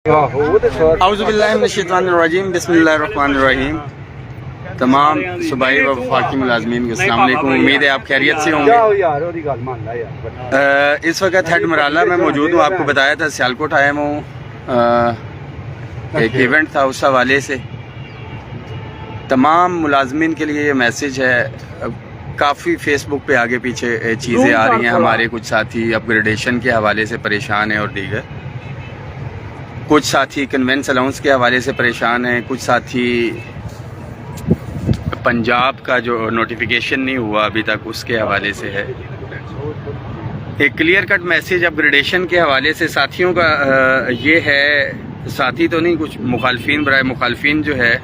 औज़ुबिल्लाहिमिनश्शैतानिर्रजीम बिस्मिल्लाहिर्रहमानिर्रहीम। तमाम सूबाई व वफाकी मुलाज़मीन को अस्सलाम वालेकुम। उम्मीद है आप खैरियत से होंगे। इस वक्त हेड मराला में मौजूद हूँ। आपको बताया था सियालकोट आया हूँ, एक इवेंट था, उस हवाले से तमाम मुलाज़मीन के लिए ये मैसेज है। काफ़ी फेसबुक पे आगे पीछे चीज़ें आ रही हैं। हमारे कुछ साथी अपग्रेडेशन के हवाले से परेशान हैं और दीगर, कुछ साथी कन्वेंस अलाउंस के हवाले से परेशान हैं, कुछ साथी पंजाब का जो नोटिफिकेशन नहीं हुआ अभी तक उसके हवाले से है। एक क्लियर कट मैसेज अपग्रेडेशन के हवाले से साथियों का ये है, साथी तो नहीं, कुछ मुखालफिन, बराए मुखालफिन जो है,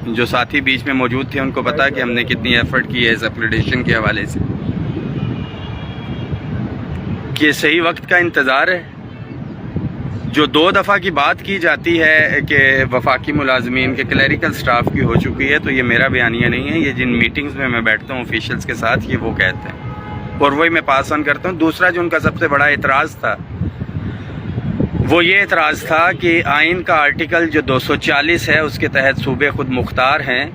जो साथी बीच में मौजूद थे, उनको पता कि हमने कितनी एफर्ट की है इस अपग्रेडेशन के हवाले से, कि सही वक्त का इंतज़ार है। जो 2 दफ़ा की बात की जाती है कि वफाकी मुलाजमीन के क्लरिकल स्टाफ की हो चुकी है, तो ये मेरा बयानिया नहीं है, ये जिन मीटिंग्स में मैं बैठता हूँ ऑफिशियल्स के साथ, ये वो कहते हैं और वही मैं पास ऑन करता हूँ। दूसरा जो उनका सबसे बड़ा एतराज़ था वो ये एतराज़ था कि आइन का आर्टिकल जो 240 है उसके तहत सूबे खुद मुख्तार हैं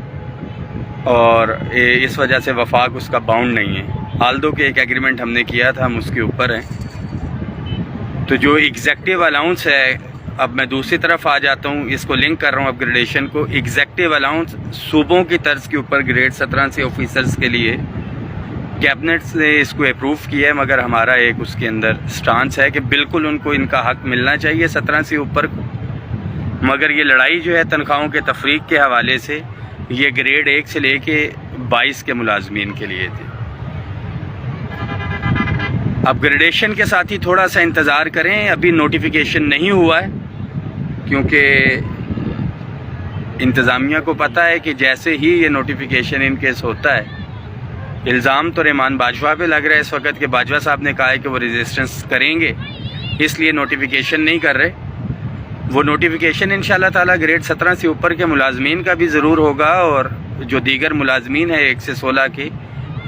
और इस वजह से वफाक उसका बाउंड नहीं है। आल्दो के एक एग्रीमेंट हमने किया था, हम उसके ऊपर हैं। तो जो एग्जेक्टिव अलाउंस है, अब मैं दूसरी तरफ आ जाता हूँ, इसको लिंक कर रहा हूँ अपग्रेडेशन को। एग्जेक्टिव अलाउंस सूबों की तर्ज के ऊपर ग्रेड 17 से ऑफिसर्स के लिए कैबिनेट ने इसको अप्रूव किया है, मगर हमारा एक उसके अंदर स्टांस है कि बिल्कुल उनको इनका हक मिलना चाहिए 17 से ऊपर को। मगर ये लड़ाई जो है तनख्वाहों के तफरीक के हवाले से, ये ग्रेड 1 से लेके 22 के मुलाजमीन के लिए थी। अपग्रेडेशन के साथ ही थोड़ा सा इंतज़ार करें, अभी नोटिफिकेशन नहीं हुआ है, क्योंकि इंतज़ामिया को पता है कि जैसे ही ये नोटिफिकेशन इन केस होता है, इल्ज़ाम तो रहमान बाजवा पे लग रहा है इस वक्त कि बाजवा साहब ने कहा है कि वो रेजिस्टेंस करेंगे, इसलिए नोटिफिकेशन नहीं कर रहे। वो नोटिफिकेशन इंशाल्लाह ताला ग्रेड 17 से ऊपर के मुलाजमीन का भी ज़रूर होगा, और जो दीगर मुलाजमीन है 1 से 16 के,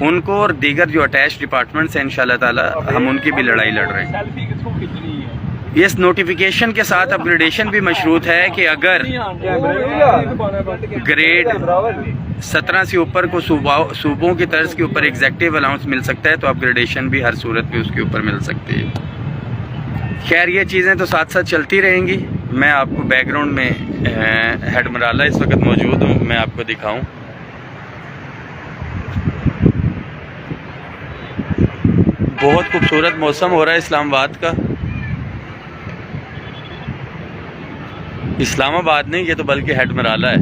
उनको, और दीगर जो अटैच डिपार्टमेंट्स हैं इंशाल्लाह ताला हम उनकी भी लड़ाई लड़ रहे हैं। इस नोटिफिकेशन के साथ अपग्रेडेशन भी मशरूत है कि अगर ग्रेड 17 से ऊपर को सूबों की तर्ज के ऊपर एग्जेक्टिव अलाउंस मिल सकता है, तो अपग्रेडेशन भी हर सूरत में उसके ऊपर मिल सकती है। खैर, ये चीज़ें तो साथ साथ चलती रहेंगी। मैं आपको बैकग्राउंड में हेड मराला इस वक्त मौजूद हूँ, मैं आपको दिखाऊं। बहुत खूबसूरत मौसम हो रहा है इस्लामाबाद का। इस्लामाबाद नहीं, ये तो बल्कि हेड मराला है।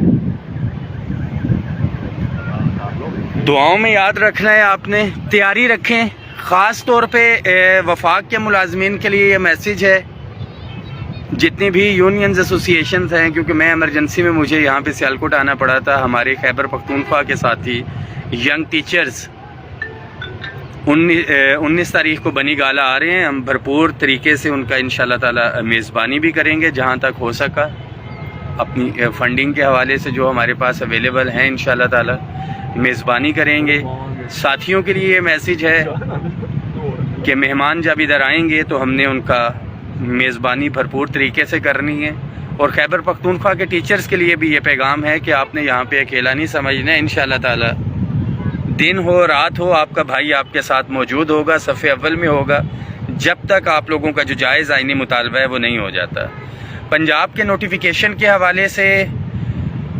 दुआओं में याद रखना है आपने, तैयारी रखें। ख़ास तौर पे वफाक के मुलाजमीन के लिए ये मैसेज है, जितनी भी यूनियंस एसोसिएशंस हैं, क्योंकि मैं एमरजेंसी में मुझे यहाँ पे सियालकोट आना पड़ा था। हमारे खैबर पख्तूनख्वा के साथी यंग टीचर्स 19 तारीख को बनी गाला आ रहे हैं। हम भरपूर तरीके से उनका इंशाल्लाह ताला मेज़बानी भी करेंगे, जहाँ तक हो सका अपनी फंडिंग के हवाले से जो हमारे पास अवेलेबल हैं, इंशाल्लाह ताला मेज़बानी करेंगे। साथियों के लिए ये मैसेज है कि मेहमान जब इधर आएंगे तो हमने उनका मेज़बानी भरपूर तरीके से करनी है। और खैबर पख्तूनख्वा के टीचर्स के लिए भी ये पैगाम है कि आपने यहाँ पे अकेला नहीं समझना है। इंशाल्लाह ताला दिन हो रात हो, आपका भाई आपके साथ मौजूद होगा, सफ़े अव्वल में होगा, जब तक आप लोगों का जो जायज़ आइनी मुतालबा है वो नहीं हो जाता। पंजाब के नोटिफिकेशन के हवाले से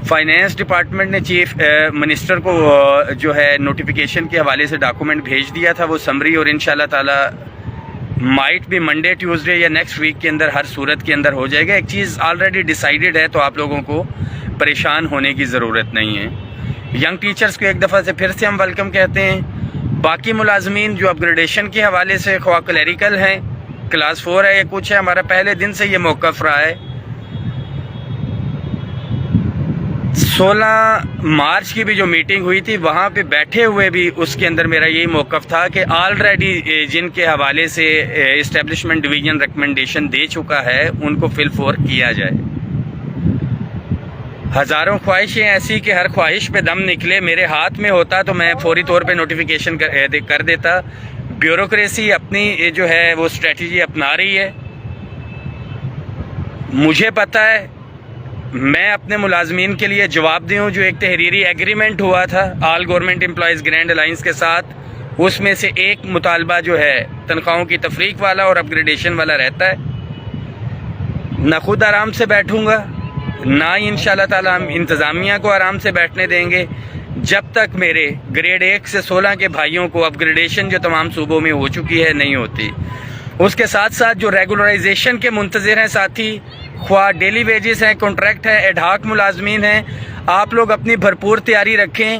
फाइनेंस डिपार्टमेंट ने चीफ मिनिस्टर को जो है नोटिफिकेशन के हवाले से डॉक्यूमेंट भेज दिया था, वो समरी, और इंशाल्लाह ताला माइट भी मंडे ट्यूसडे या नेक्स्ट वीक के अंदर हर सूरत के अंदर हो जाएगा। एक चीज़ ऑलरेडी डिसाइडेड है, तो आप लोगों को परेशान होने की ज़रूरत नहीं है। यंग टीचर्स को एक दफ़ा से फिर से हम वेलकम कहते हैं। बाकी मुलाजमीन जो अपग्रेडेशन के हवाले से ख्वाह क्लरिकल हैं, क्लास 4 है या कुछ है, हमारा पहले दिन से ये मौक़िफ़ रहा है। 16 मार्च की भी जो मीटिंग हुई थी, वहाँ पे बैठे हुए भी उसके अंदर मेरा यही मौक़िफ़ था कि ऑलरेडी जिनके हवाले से इस्टेब्लिशमेंट डिवीज़न रिकमेंडेशन दे चुका है, उनको फिलफोर किया जाए। हज़ारों ख्वाहिशें ऐसी कि हर ख्वाहिश पे दम निकले। मेरे हाथ में होता तो मैं फौरी तौर पे नोटिफिकेशन कर देता। ब्यूरोक्रेसी अपनी जो है वो स्ट्रेटजी अपना रही है। مجھے پتہ ہے میں اپنے ملازمین کے لیے جواب دہ ہوں. جو ایک تحریری ایگریمنٹ ہوا تھا آل گورنمنٹ امپلائیز گرینڈ الائنس کے ساتھ، اس میں سے ایک مطالبہ جو ہے تنخواہوں کی تفریق والا اور اپ گریڈیشن والا رہتا ہے. نہ خود آرام سے بیٹھوں گا، نہ ہی انشاءاللہ تعالی ہم انتظامیہ کو آرام سے بیٹھنے دیں گے جب تک میرے گریڈ 1 سے 16 کے بھائیوں کو اپ گریڈیشن جو تمام صوبوں میں ہو چکی ہے نہیں ہوتی. اس کے ساتھ ساتھ جو ریگولرائزیشن کے منتظر ہیں ساتھی، خواہ ڈیلی ویجز ہیں، کانٹریکٹ ہیں، ایڈ ہاک ملازمین ہیں، آپ لوگ اپنی بھرپور تیاری رکھیں.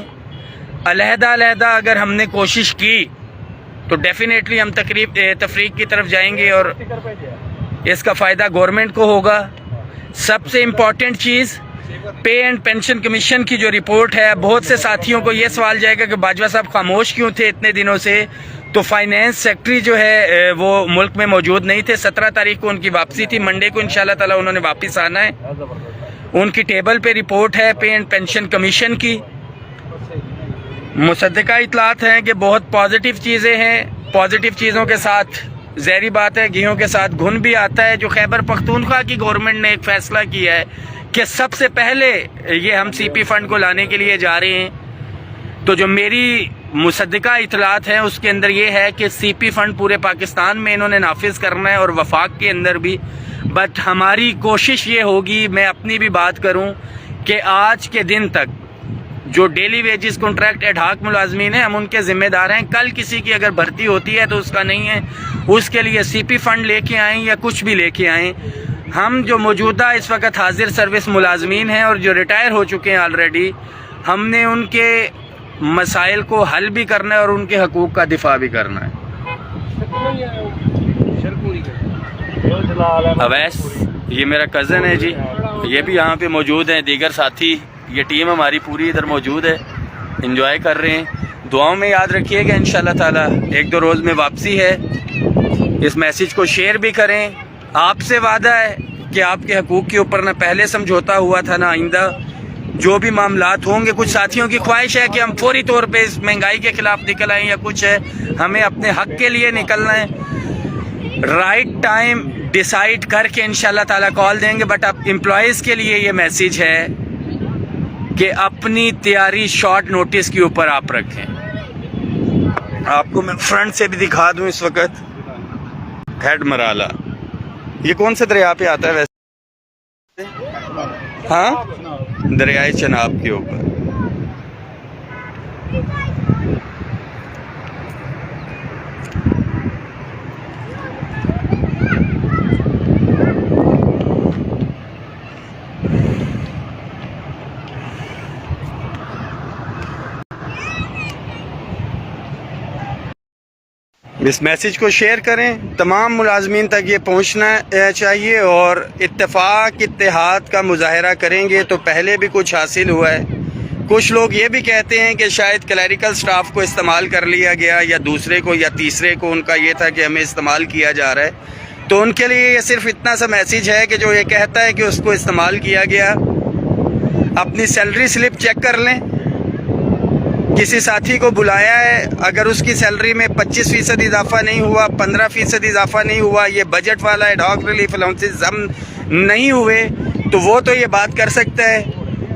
علیحدہ اگر ہم نے کوشش کی تو ڈیفینیٹلی ہم تفریق کی طرف جائیں گے اور اس کا فائدہ گورنمنٹ کو ہوگا. سب سے امپورٹنٹ چیز پے اینڈ پینشن کمیشن کی جو رپورٹ ہے، بہت سے ساتھیوں کو یہ سوال جائے گا کہ باجوہ صاحب خاموش کیوں تھے اتنے دنوں سے. تو فائنینس سیکٹری جو ہے وہ ملک میں موجود نہیں تھے. 17 تاریخ کو ان کی واپسی تھی، منڈے کو انشاءاللہ تعالی انہوں نے واپس آنا ہے. ان کی ٹیبل پہ رپورٹ ہے پے اینڈ پینشن کمیشن کی. مصدقہ اطلاعات ہیں کہ بہت پازیٹیو چیزیں ہیں. پازیٹیو چیزوں کے ساتھ ظاہری بات ہے گھیوں کے ساتھ گھن بھی آتا ہے. جو خیبر پختونخوا کی گورنمنٹ نے ایک فیصلہ کیا ہے کہ سب سے پہلے یہ ہم سی پی فنڈ کو لانے کے لیے جا رہے ہیں. تو جو میری مصدقہ اطلاعات ہیں اس کے اندر یہ ہے کہ سی پی فنڈ پورے پاکستان میں انہوں نے نافذ کرنا ہے اور وفاق کے اندر بھی. بٹ ہماری کوشش یہ ہوگی، میں اپنی بھی بات کروں، کہ آج کے دن تک جو daily wages contract ad hoc ملازمین ہیں ہم ان کے ذمہ دار ہیں. کل کسی کی اگر بھرتی ہوتی ہے تو اس کا نہیں ہے، اس کے لیے سی پی فنڈ لے کے آئیں یا کچھ بھی لے کے آئیں. ہم جو موجودہ اس وقت حاضر سروس ملازمین ہیں اور جو ریٹائر ہو چکے ہیں آلریڈی، ہم نے ان کے مسائل کو حل بھی کرنا ہے اور ان کے حقوق کا دفاع بھی کرنا ہے. اویس یہ میرا کزن ہے جی، یہ بھی یہاں پہ موجود ہیں. دیگر ساتھی، یہ ٹیم ہماری پوری ادھر موجود ہے، انجوائے کر رہے ہیں. دعاؤں میں یاد رکھیے گا انشاءاللہ تعالی 1-2 روز میں واپسی ہے. اس میسیج کو شیئر بھی کریں. آپ سے وعدہ ہے کہ آپ کے حقوق کے اوپر نہ پہلے سمجھوتا ہوا تھا نہ آئندہ. جو بھی معاملات ہوں گے، کچھ ساتھیوں کی خواہش ہے کہ ہم فوری طور پہ اس مہنگائی کے خلاف نکل آئیں یا کچھ ہے، ہمیں اپنے حق کے لیے نکلنا ہے. رائٹ ٹائم ڈیسائیڈ کر کے انشاءاللہ تعالی کال دیں گے. بٹ اب امپلائیز کے لیے یہ میسیج ہے کہ اپنی تیاری شارٹ نوٹس کے اوپر آپ رکھیں. آپ کو میں فرنٹ سے بھی دکھا دوں. اس وقت ہیڈ مرالہ، یہ کون سے دریا پہ آتا ہے ویسے؟ ہاں، دریائے چناب کے اوپر. اس میسیج کو شیئر کریں، تمام ملازمین تک یہ پہنچنا چاہیے اور اتفاق اتحاد کا مظاہرہ کریں گے تو پہلے بھی کچھ حاصل ہوا ہے. کچھ لوگ یہ بھی کہتے ہیں کہ شاید کلیریکل سٹاف کو استعمال کر لیا گیا یا دوسرے کو یا تیسرے کو، ان کا یہ تھا کہ ہمیں استعمال کیا جا رہا ہے. تو ان کے لیے یہ صرف اتنا سا میسیج ہے کہ جو یہ کہتا ہے کہ اس کو استعمال کیا گیا، اپنی سیلری سلپ چیک کر لیں. کسی ساتھی کو بلایا ہے، اگر اس کی سیلری میں 25% اضافہ نہیں ہوا، 15% اضافہ نہیں ہوا، یہ بجٹ والا ایڈ ہاک ریلیف الاؤنسز نہیں ہوئے، تو وہ تو یہ بات کر سکتا ہے.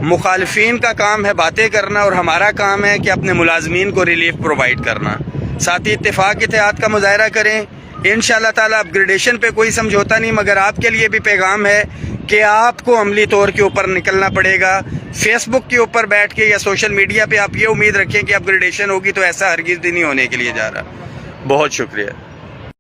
مخالفین کا کام ہے باتیں کرنا اور ہمارا کام ہے کہ اپنے ملازمین کو ریلیف پرووائڈ کرنا. ساتھی اتفاق اتحاد کا مظاہرہ کریں. انشاءاللہ تعالی اپ گریڈیشن پہ کوئی سمجھوتا نہیں، مگر آپ کے لیے بھی پیغام ہے کہ آپ کو عملی طور کے اوپر نکلنا پڑے گا. فیس بک کے اوپر بیٹھ کے یا سوشل میڈیا پہ آپ یہ امید رکھیں کہ اپ گریڈیشن ہوگی، تو ایسا ہرگز بھی نہیں ہونے کے لیے جا رہا. بہت شکریہ.